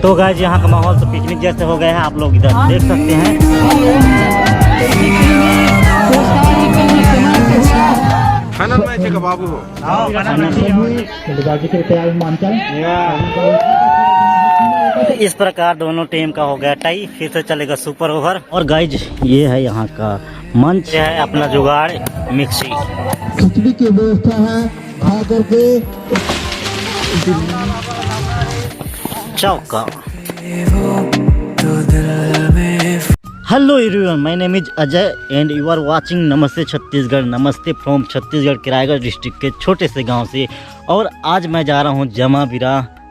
तो गाइस यहाँ का माहौल तो पिकनिक जैसे हो गया है, आप लोग इधर देख सकते हैं। फाइनल मैच है बाबू। इस प्रकार दोनों टीम का हो गया टाई, फिर से चलेगा सुपर ओवर। और गाइज ये है यहाँ का मंच, है अपना जुगाड़ मिक्सी। खिचड़ी की व्यवस्था है, खा करके चौका। Hello everyone, my name is Ajay and you are watching Namaste Chhattisgarh. नमस्ते फ्रॉम छत्तीसगढ़ के रायगढ़ डिस्ट्रिक्ट के छोटे से गांव से। और आज मैं जा रहा हूं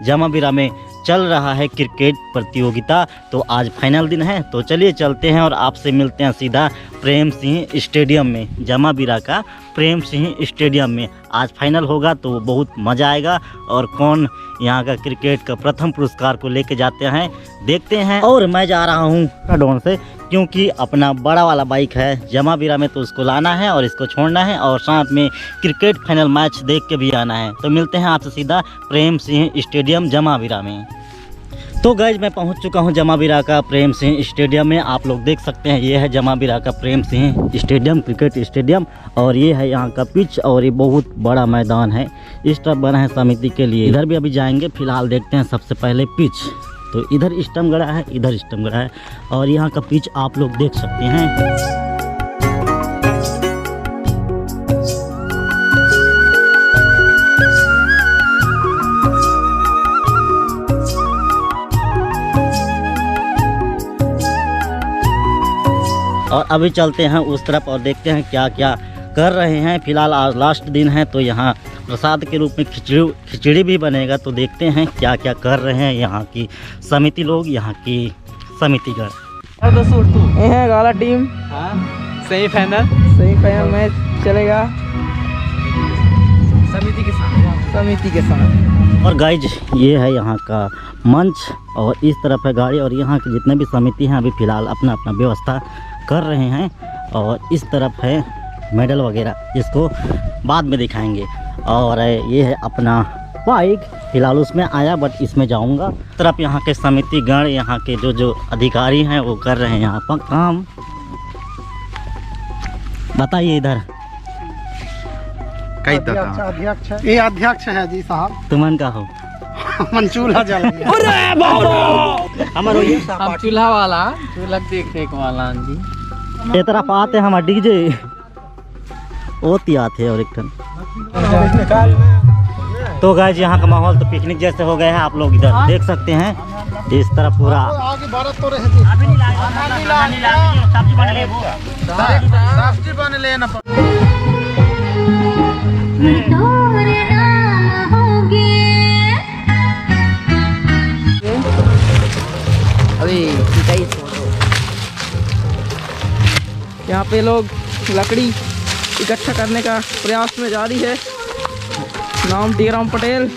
जमाबिरा में चल रहा है क्रिकेट प्रतियोगिता। तो आज फाइनल दिन है, तो चलिए चलते हैं और आपसे मिलते हैं सीधा प्रेम सिंह स्टेडियम में। जमाबिरा का प्रेम सिंह स्टेडियम में आज फाइनल होगा, तो बहुत मज़ा आएगा। और कौन यहाँ का क्रिकेट का प्रथम पुरस्कार को लेके जाते हैं देखते हैं। और मैं जा रहा हूँ डोन से, क्योंकि अपना बड़ा वाला बाइक है जमाबिरा में, तो उसको लाना है और इसको छोड़ना है और साथ में क्रिकेट फाइनल मैच देख के भी आना है। तो मिलते हैं आपसे सीधा प्रेम सिंह स्टेडियम जमाबिरा में। तो गाइज मैं पहुंच चुका हूं जमाबिरा का प्रेम सिंह स्टेडियम में। आप लोग देख सकते हैं ये है जमाबिरा का Prem Singh stadium, cricket stadium. और ये है यहाँ का पिच, और ये बहुत बड़ा मैदान है। इस तरफ बना है समिति के लिए, इधर भी अभी जाएंगे। फिलहाल देखते हैं सबसे पहले पिच। तो इधर स्टंप गड़ा है, इधर स्टंप गड़ा है, और यहाँ का पिच आप लोग देख सकते हैं। और अभी चलते हैं उस तरफ और देखते हैं क्या क्या कर रहे हैं। फिलहाल आज लास्ट दिन है, तो यहाँ प्रसाद के रूप में खिचड़ी भी बनेगा। तो देखते हैं क्या क्या कर रहे हैं यहाँ की समिति लोग, यहाँ की समितिगण। ये है गाला टीम, सेमीफाइनल मैच चलेगा समिति के साथ। और गाइज ये है यहाँ का मंच, और इस तरफ है गाड़ी, और यहाँ के जितने भी समिति हैं अभी फ़िलहाल अपना अपना व्यवस्था कर रहे हैं। और इस तरफ है मेडल वगैरह, जिसको बाद में दिखाएंगे। और ये है अपना बाइक, फिलहाल उसमें आया बट इसमें जाऊंगा। तरफ यहाँ के समिति गण, यहाँ के जो अधिकारी हैं वो कर रहे हैं यहाँ पर काम। बताइए इधर ये अध्यक्ष है जी साहब। तुमन का हो मन चूल्हा जल गया। हम चूल्हा वाला, चूल्हा देखने को वाला जी। ये तरफ आते हम डीजे ओती आते और एक टन। तो गाइस यहाँ का माहौल तो पिकनिक जैसे हो गया है, आप लोग इधर देख सकते हैं। इस तरफ पूरा सब्जी बन लेना। यहाँ पे लोग लकड़ी इकट्ठा करने का प्रयास में जारी है। नाम टीराम पटेल।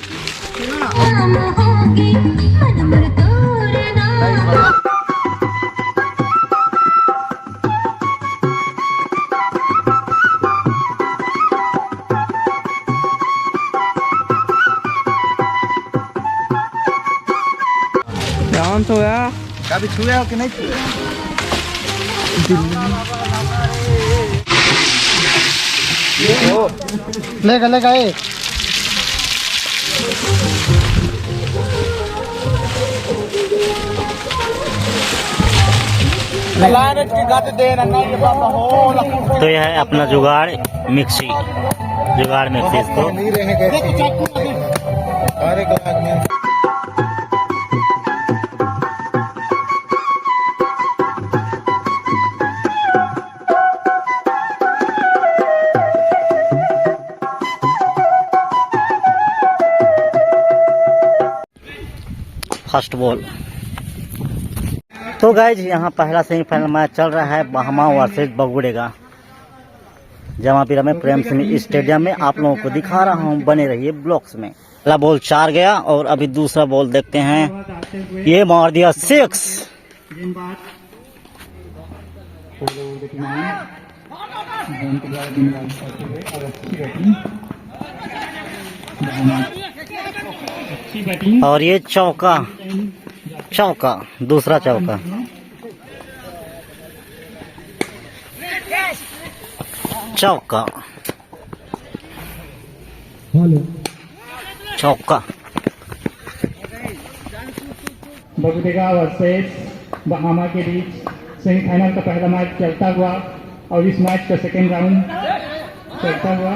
ध्यान तो गया, कभी छुए हो कि नहीं छुए? लेगा ये तो यह है अपना जुगाड़ मिक्सी, इसको नहीं रहेगा। First ball. तो गाइज यहाँ पहला सेमीफाइनल मैच चल रहा है बहमा वर्सेज बगुड़ेगा जमाबिरा में प्रेम सिंह स्टेडियम में। आप लोगों को दिखा रहा हूँ, बने रहिए ब्लॉक्स में। पहला बॉल 4 गया, और अभी दूसरा बॉल देखते हैं। ये मार दिया 6। और ये चौका। चौका, दूसरा चौका। चौका, चौका। बगुडेगा वर्सेस बहामा के बीच सेमीफाइनल का पहला मैच चलता हुआ और इस मैच का सेकेंड राउंड चलता हुआ।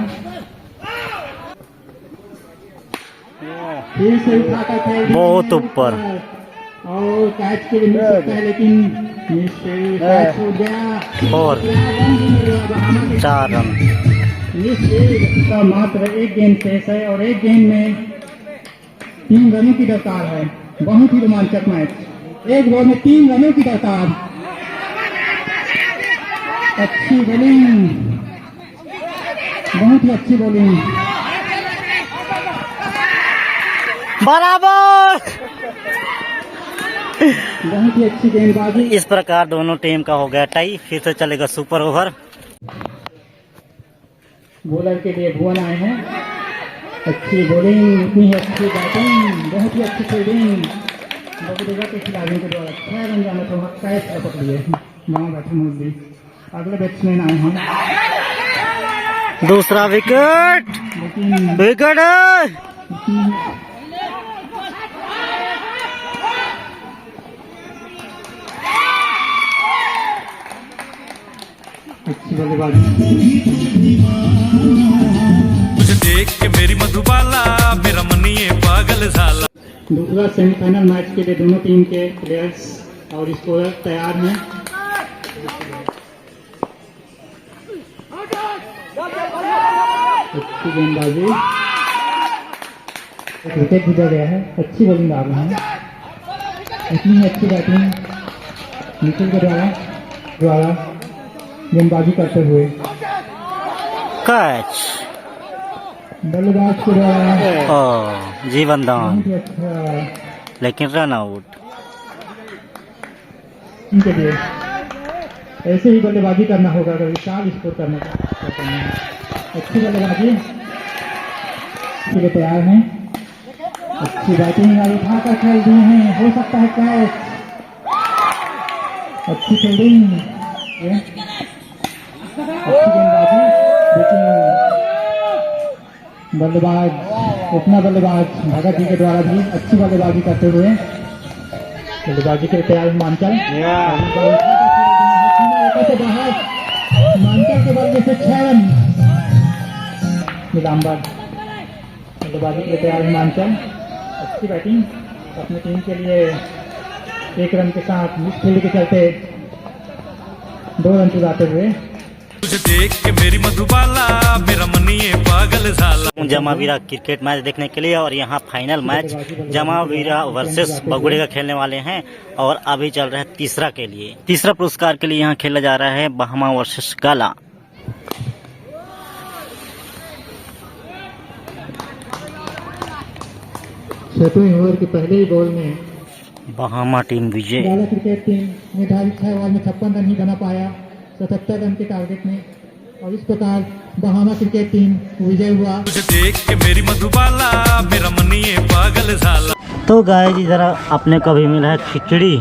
फिर से उठाकर खेल बहुत ऊपर और कैच के लिए मिल सकता है, लेकिन कैच हो गया। और 4 रन। का मात्र एक गेंद शेष है और एक गेंद में 3 रनों की दरकार है। बहुत ही रोमांचक मैच, एक बॉल में 3 रनों की दरकार। अच्छी बॉलिंग, बहुत ही अच्छी बॉलिंग। बराबर। बहुत ही अच्छी गेंदबाजी। इस प्रकार दोनों टीम का हो गया टाई। फिर से चलेगा सुपर ओवर। बॉलर के लिए भुवन आए हैं। अच्छी बॉलिंग, इतनी अच्छी बैटिंग, बहुत ही अच्छी फील्डिंग बगुडेगा के खिलाड़ियों के द्वारा। 6 रन जाने पर कैच रपट लिए वहाँ बैठे मोदी। अगले बैट्समैन आए हैं, दूसरा विकेट। लेकिन विकेट अच्छी बल्लेबाजी। मुझे देख के मेरी मधुबाला मेरा मनिए पागल झाला। दूसरा सेमीफाइनल मैच के लिए दोनों टीम के प्लेयर्स और स्कोरर तैयार हैं। अच्छी गेंदबाजी, एक विकेट गुजर गया है। अच्छी बॉलिंग आ रही है, इतनी अच्छी बैटिंग निखिल के द्वारा गेंदबाजी करते हुए। कैच। बल्लेबाज के द्वारा जीवन दान, बहुत ही अच्छा लेकिन रन आउट। इनके लिए ऐसे ही बल्लेबाजी करना होगा अगर विशाल स्कोर करना है। अच्छी बल्लेबाजी के लिए तैयार हैं। अच्छी बैटिंग और उठाकर खेल दिए हैं, हो सकता है कैच। अच्छी फील्डिंग, अच्छी गेंदबाजी, लेकिन बल्लेबाज अपना बल्लेबाज भगत जी के द्वारा भी अच्छी बल्लेबाजी करते हुए बल्लेबाजी के तैयार हिमांचल। हिमांचल के बल्ले से 6 रन। नीलांबर बल्लेबाजी के तैयार हिमांचल। अच्छी बैटिंग अपनी टीम के लिए 1 रन के साथ मिडफील्ड के चलते 2 रन चुराते हुए। मुझे देख के मेरी मधुबाला मेरा मनिए पागल झाला। जमावीरा क्रिकेट मैच देखने के लिए और यहाँ फाइनल मैच जमावीरा वर्सेस बगुडेगा खेलने वाले हैं और अभी चल रहा है तीसरा के लिए। तीसरा पुरस्कार के लिए यहाँ खेला जा रहा है बहामा वर्सेस गाला। 7वें ओवर के पहले ही बॉल में बहामा टीम विजय। गाला क्रिकेट टीम निर्धारित 6 ओवर में 56 रन ही बना पाया 77 रन के टारगेट में, और इस प्रकार बहामा क्रिकेट टीम विजय हुआ। मुझे देख के मेरी मधुबाला मेरा मनिए पागल झाला। तो गाय जी जरा अपने को भी मिला है खिचड़ी,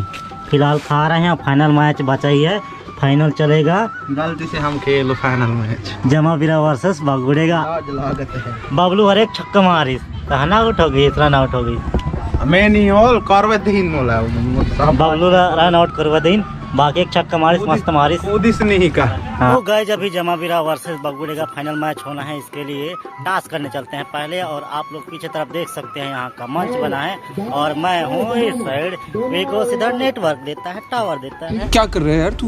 फिलहाल खा रहे हैं। फाइनल मैच बचा ही है, फाइनल चलेगा। गलती से हम खेलो फाइनल मैच जमावीरा वर्सेस बगुडेगा। बबलू हर एक छक्का मारिस कहना आउट हो गई, रन आउट हो गई। मैं नहीं होल करवे दिन मोला बबलू रन आउट करवा दिन, बाकी एक छक्का मारिस मस्त मारिस। उदिस नहीं का। तो गाइस अभी जमावीरा वर्सेस बगुडेगा फाइनल मैच होना है, इसके लिए टास्क करने चलते हैं पहले। और आप लोग पीछे तरफ देख सकते हैं यहाँ का मंच बना है और मैं हूँ इस साइड। मेरे इधर नेटवर्क देता है, टावर देता है। क्या कर रहे हैं यार तू?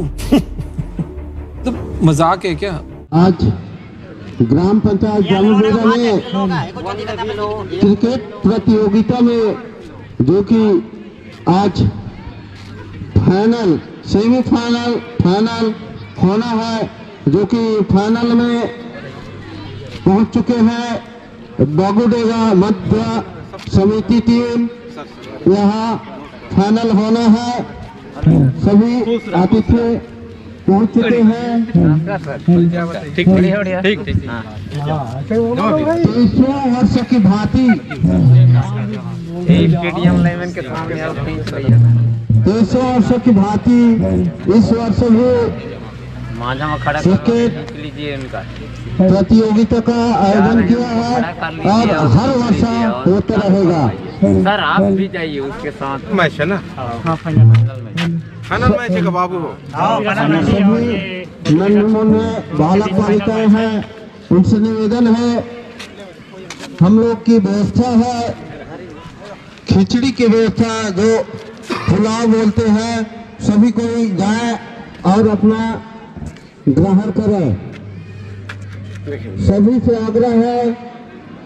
तो मजाक है क्या? आज ग्राम पंचायत जमावीरा में क्रिकेट प्रतियोगिता में जो कि आज फाइनल सेमीफाइनल फाइनल होना है, जो कि फाइनल में पहुंच चुके हैं बगुडेगा मध्य समिति टीम। यहाँ फाइनल होना है, सभी आतिथ्य पहुंच चुके हैं। 23वें वर्ष की भांति स्टेडियम लेवल के सामने और कहीं से भैया 300 वर्षों की भांति इस वर्ष भी मांझा में खड़ा क्रिकेट लीजिए उनका प्रतियोगिता का आयोजन किया है और हर वर्ष होता रहेगा। सर आप भी जाइए उसके साथ मैच है ना फाइनल मैच है का बाबू सभी नन्हे बालक बालिकाएं हैं, उनसे निवेदन है, हम लोग की व्यवस्था है, खिचड़ी की व्यवस्था है, जो पुलाव बोलते हैं, सभी कोई जाए और अपना ग्रहण करें। सभी से आग्रह है,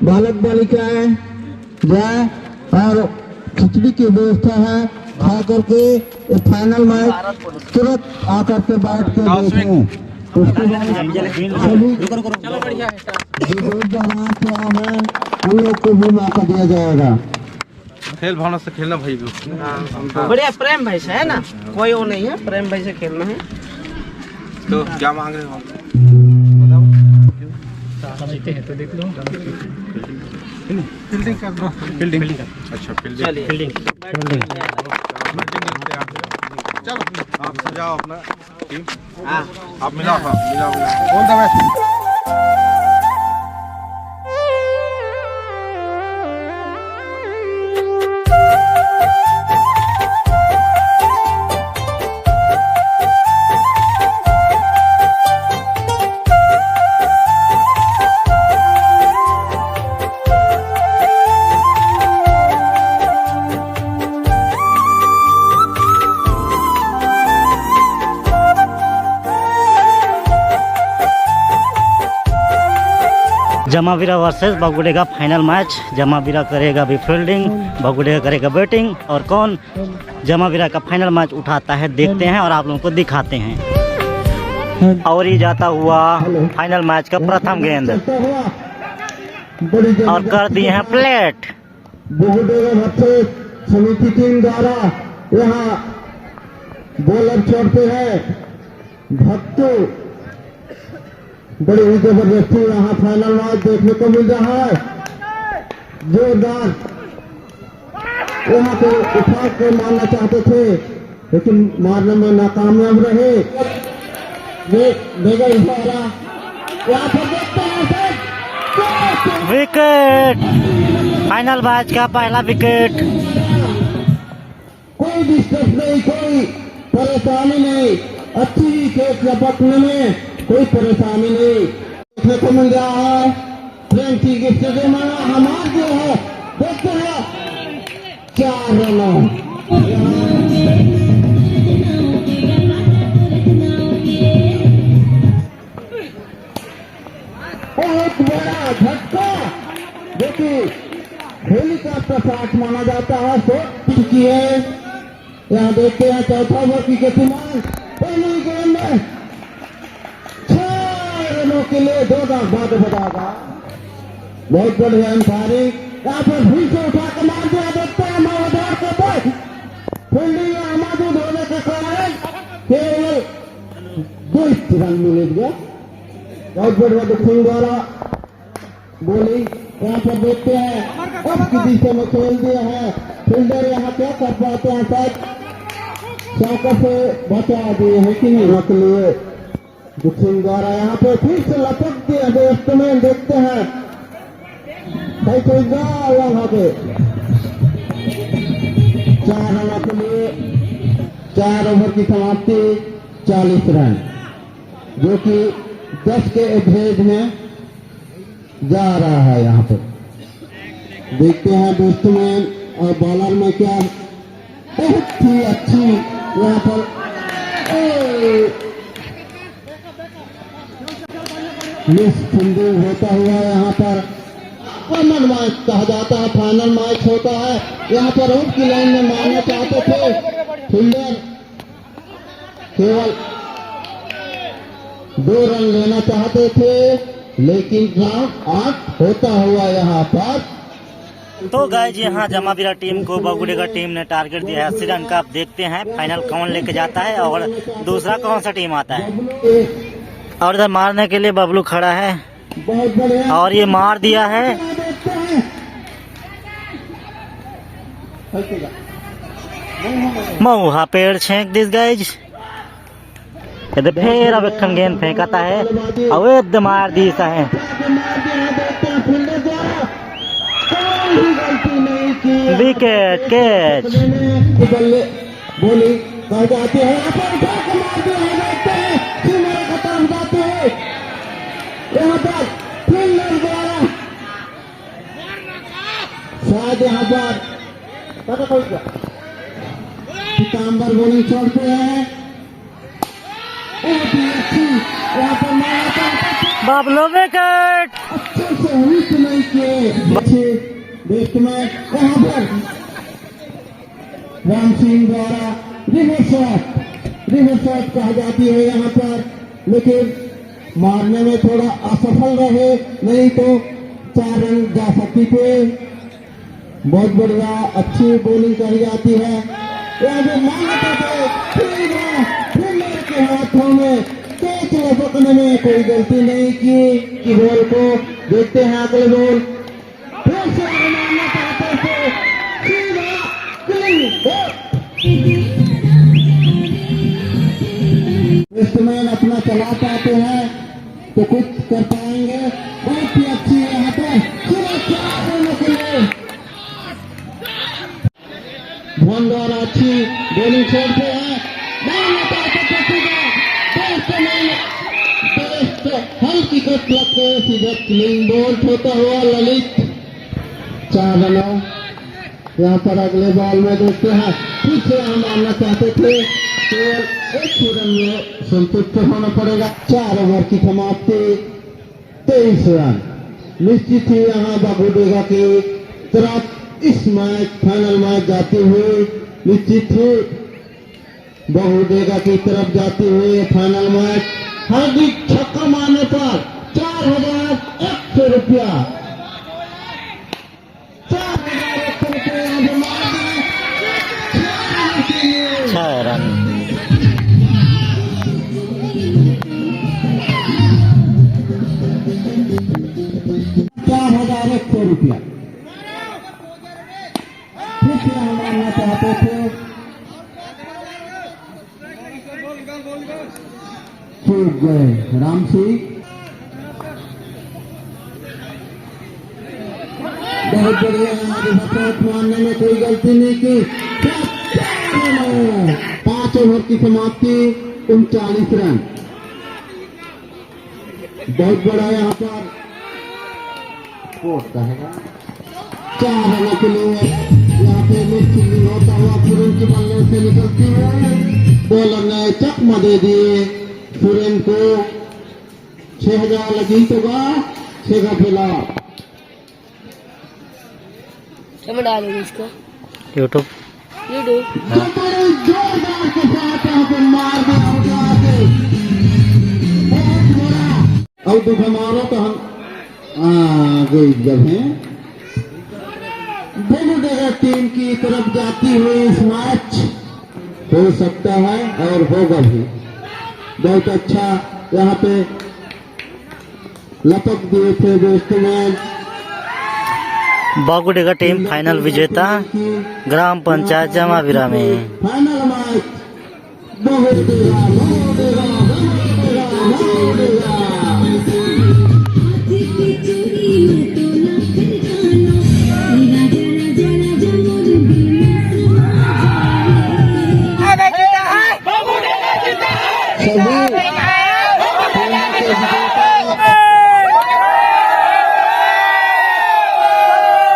बालक बालिकाएं जाए और खिचड़ी की व्यवस्था है, खा करके फाइनल मैच तुरंत आकर के बैठ के देखें। उसके बाद सभी उन लोग को भी मौका दिया जाएगा। खेल भावना से खेलना भाई भी बढ़िया प्रेम भाई से है ना, कोई वो नहीं है, प्रेम भाई से खेलना है। तो क्या मांग रहे हो आप? फील्डिंग कर दो। फील्डिंग अच्छा फील्डिंग चलो आप सजाओ अपना टीम। आप मिलाओ कौन सा मैच? जमावीरा वर्सेस बगुड़े का फाइनल मैच। जमावीरा करेगा भी फील्डिंग, बगुड़े करेगा बैटिंग, और कौन जमावीरा का फाइनल मैच उठाता है देखते हैं और आप लोगों को दिखाते हैं। और ये जाता हुआ फाइनल मैच का प्रथम गेंद और कर दिए हैं प्लेट। समिति टीम द्वारा यहाँ बॉलर छोड़ते हैं भक्तू, बड़ी ही जबरदस्ती यहाँ फाइनल मैच देखने को मिल रहा है। जोरदार यहाँ को उठा के मारना चाहते थे लेकिन मारने में नाकामयाब रहे। ये बेगा इशारा यहाँ पर देखते हैं विकेट, फाइनल मैच का पहला विकेट। कोई डिस्टर्ब नहीं, कोई परेशानी नहीं, अच्छी विकेट लपकने में कोई परेशानी नहीं देखने को मिल रहा है। प्रेम की स्टेडियम में हमारा जो है देखते हैं 4 रनों बहुत बड़ा झटका जो कि हेलीकॉप्टर शॉट माना जाता है, शॉट की है। यहाँ देखते हैं चौथा ओवर की गतिमान पहली गेंद में 6 रनों के लिए 2 बाद बतागा। बहुत बढ़िया अंसारी यहाँ पर फिर से उठा कर मार दिया। देखते हैं मौजूद के पर फील्डिंग में मौजूद होने के कारण केवल 2 रन मिल गया। बहुत बढ़िया दुखिंग द्वारा बोलिंग यहाँ पर देखते हैं अब की दिशा में खेल दिया है। फील्डर यहाँ क्या कर पाते हैं, शायद चौका से बचा दिए है कि नहीं रख लिए। दुखिंग द्वारा यहाँ पे फिर से लपक दिया दोस्त में, देखते हैं वहाँ पे 4 रनों के लिए 4 ओवर की समाप्ति 40 रन, जो कि 10 के एवरेज में जा रहा है। यहाँ पर देखते हैं बैट्समैन और बॉलर में क्या बहुत ही अच्छी यहाँ पर मिस फील्डिंग होता हुआ यहाँ पर फाइनल मैच कहा जाता है। फाइनल मैच होता है यहाँ पर आउट की लाइन में मारना चाहते थे फील्डर, केवल 2 रन लेना चाहते थे लेकिन राउंड 8 होता हुआ यहाँ पर। तो गाइस यहाँ जमावीरा टीम को बगुड़ेगा टीम ने टारगेट दिया है 80 रन का। आप देखते हैं फाइनल कौन लेके जाता है और दूसरा कौन सा टीम आता है। और इधर मारने के लिए बबलू खड़ा है और ये मार दिया है। मऊहा पेड़ छेक दिस गाइज यदि फिर अब एक गेंद फेंकता है अवैध मार दी सा है विकेट कैच बोली कह जाती है खत्म जाते हैं यहाँ पर फील्डर द्वारा शायद यहाँ पर पीताम्बर बोलिंग छोड़ते हैं यहाँ पर बाबलो विकेट अच्छे से हिट नहीं किए अच्छे बैट्समैन यहाँ पर राम सिंह द्वारा रिवर्स शॉट कहा जाती है यहाँ पर, लेकिन मारने में थोड़ा असफल रहे, नहीं तो 4 रन जा सकती थे। बहुत बढ़िया अच्छी बॉलिंग कही जाती है। यहाँ भी मान्यता फील्डर के हाथों में कैच लपकने में कोई गलती नहीं की कि बॉल को देखते हैं अगले बॉल फिर से मानना चाहते थे बैट्समैन अपना चला पाते हैं तो कुछ कर पाएंगे। बहुत ही अच्छी यहाँ पर धवन द्वारा अच्छी बॉलिंग छोड़ते हैं हल्की कट लगते सीधा क्लीन बॉल होता हुआ ललित 4 रनों। यहाँ पर अगले बॉल में देखते हैं फिर से हम मानना चाहते थे केवल 1 रन में संतुष्ट होना पड़ेगा। 4 ओवर की समाप्ति 23 रन निश्चित ही यहाँ बागुडेगा की तरफ इस मैच फाइनल मैच जाते हुए निश्चित ही बागुडेगा की तरफ जाते हुए फाइनल मैच हार्दिक छक्का मारने पर 4,100 रुपया 6 रन 4,100 रुपया फिर से हम मानना चाहते थे चूक गए राम सिंह। बहुत बढ़िया हमारे बचत मानने में कोई गलती नहीं की। 5 ओवर की समाप्ति 39 रन। बहुत बड़ा यहाँ पर स्कोर कहेगा 4 रनों के लिए यहाँ पे मिस होता हुआ सुरेन के बल्ले से निकलती है। बॉलर ने चकमा दे दिए सुरेन को 6,000 लगी तो 6 का फैला मैं डालूंगी इसको यूट्यूब जोरदार के साथ यहाँ पे मार दिया अब देखो मारो तो हम गई जब है दोनों जगह टीम की तरफ जाती हुई इस मैच हो सकता है और होगा भी। बहुत अच्छा यहाँ पे लपक दिए थे बैट्समैन। बागुडेगा टीम फाइनल विजेता ग्राम पंचायत जमावीरा में। फाइनल मैच बागुडेगा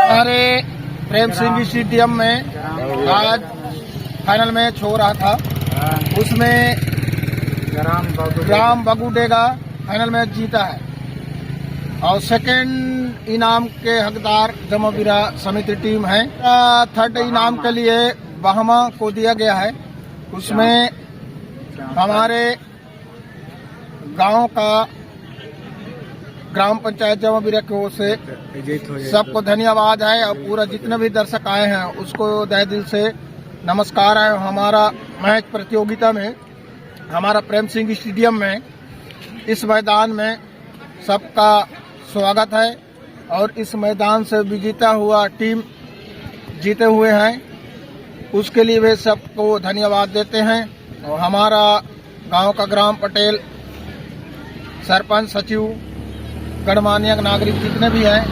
हमारे प्रेम सिंह स्टेडियम में आज फाइनल मैच हो रहा था, उसमें ग्राम बागुडेगा फाइनल मैच जीता है और सेकंड इनाम के हकदार जमावीरा समिति टीम है। थर्ड इनाम के लिए बहमा को दिया गया है, उसमें हमारे गांव का ग्राम पंचायत जमावीरा की ओर से सबको धन्यवाद है और पूरा जितने भी दर्शक आए हैं उसको तहे दिल से नमस्कार है। हमारा मैच प्रतियोगिता में हमारा प्रेम सिंह स्टेडियम में इस मैदान में सबका स्वागत है और इस मैदान से विजेता हुआ टीम जीते हुए हैं उसके लिए वे सबको धन्यवाद देते हैं। और हमारा गांव का ग्राम पटेल, सरपंच, सचिव, गणमान्य नागरिक जितने भी हैं,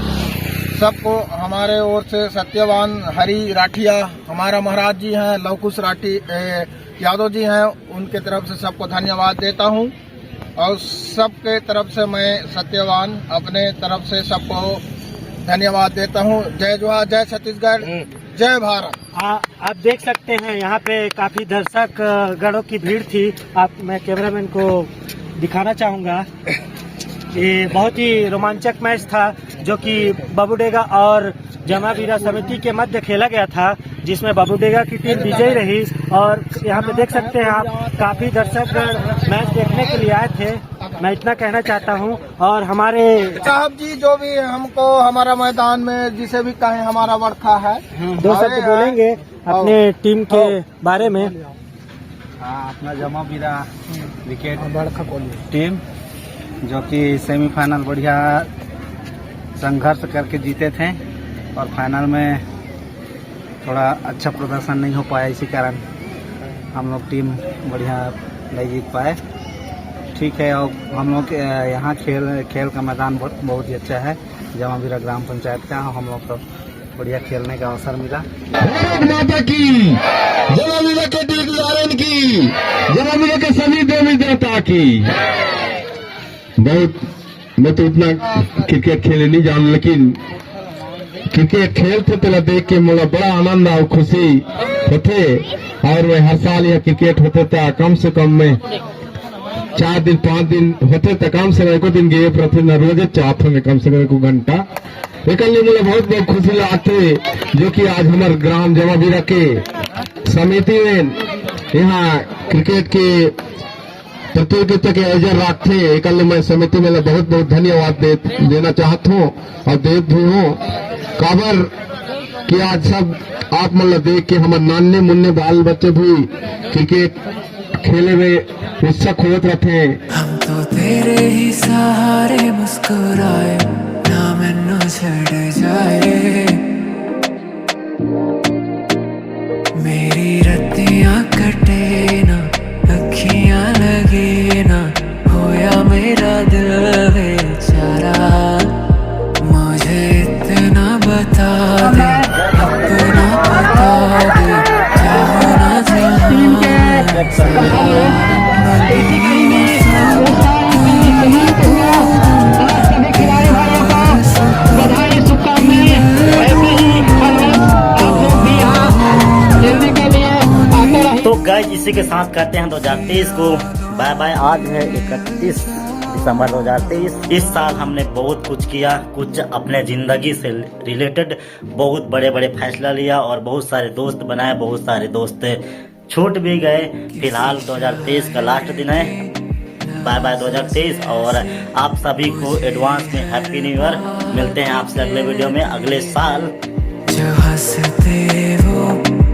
सबको हमारे ओर से सत्यवान हरी राठिया, हमारा महाराज जी हैं, लवकुश यादव जी हैं, उनके तरफ से सबको धन्यवाद देता हूं। और सबके तरफ से मैं सत्यवान अपने तरफ से सबको धन्यवाद देता हूं। जय जोहार, जय छत्तीसगढ़, जय भारत। आप देख सकते हैं यहाँ पे काफी दर्शक गणों की भीड़ थी। मैं कैमरामैन को दिखाना चाहूँगा। ये बहुत ही रोमांचक मैच था जो कि बबुडेगा और जमावीरा समिति के मध्य खेला गया था, जिसमें बबुडेगा की टीम विजयी रही। और यहाँ पे देख सकते हैं आप, काफी दर्शक मैच देखने के लिए आए थे। मैं इतना कहना चाहता हूँ। और हमारे साहब जी जो भी हमको हमारा मैदान में जिसे भी कहें हमारा वर्खा है, 2 शब्द बोलेंगे अपने टीम के बारे में। अपना जमावीरा विकेट टीम जो कि सेमीफाइनल बढ़िया संघर्ष करके जीते थे और फाइनल में थोड़ा अच्छा प्रदर्शन नहीं हो पाया, इसी कारण हम लोग टीम बढ़िया नहीं जीत पाए। ठीक है, और हम लोग यहाँ खेल का मैदान बहुत ही अच्छा है, जमावीरा ग्राम पंचायत का। हम लोग तो बढ़िया खेलने का अवसर मिला। माता की, जमावीरा के टीम की, जमावीरा के सभी देवी देवता की। बहुत मैं तो उतना क्रिकेट खेले नहीं जान, लेकिन क्रिकेट खेलते तो देख के मुझे बड़ा आनंद और खुशी होते। और मैं हर साल यह क्रिकेट होते था, कम से कम में 4 दिन 5 दिन होते थे, कम से कम 1 दिन गए प्रति न रोज चाहते में कम से कम 1 घंटा। लेकिन मुझे बहुत खुशी लागते जो कि आज हमारे ग्राम जमावीरा के समिति में यहाँ क्रिकेट के प्रतियोगिता के आयोजन रखते। एक मैं समिति में बहुत बहुत धन्यवाद देना चाहता हूँ और दे भी हूँ। काबर कि आज सब आप मतलब देख के हमारे नान्ने मुन्ने बाल बच्चे भी क्रिकेट खेले में उत्सुक होते रहते। हम तो तेरे ही सहारे मुस्कुराए ना मैनू छड़ जाए, मेरी रतियां कटे ना, अखियां लगे ना, होया मेरा दिल बेचारा। मुझे इतना बता दे, अपना बता दे, क्या होना चाहिए। तो गाइस इसी के साथ करते हैं 2023 को बाय बाय। आज है 31 दिसंबर 2023। इस साल हमने बहुत कुछ किया, कुछ अपने जिंदगी से रिलेटेड बहुत बड़े बड़े फैसला लिया और बहुत सारे दोस्त बनाए, बहुत सारे दोस्त छूट भी गए। फिलहाल 2023 का लास्ट दिन है। बाय बाय 2023 और आप सभी को एडवांस में हैप्पी न्यू ईयर। मिलते हैं आपसे अगले वीडियो में अगले साल। जो हंसते वो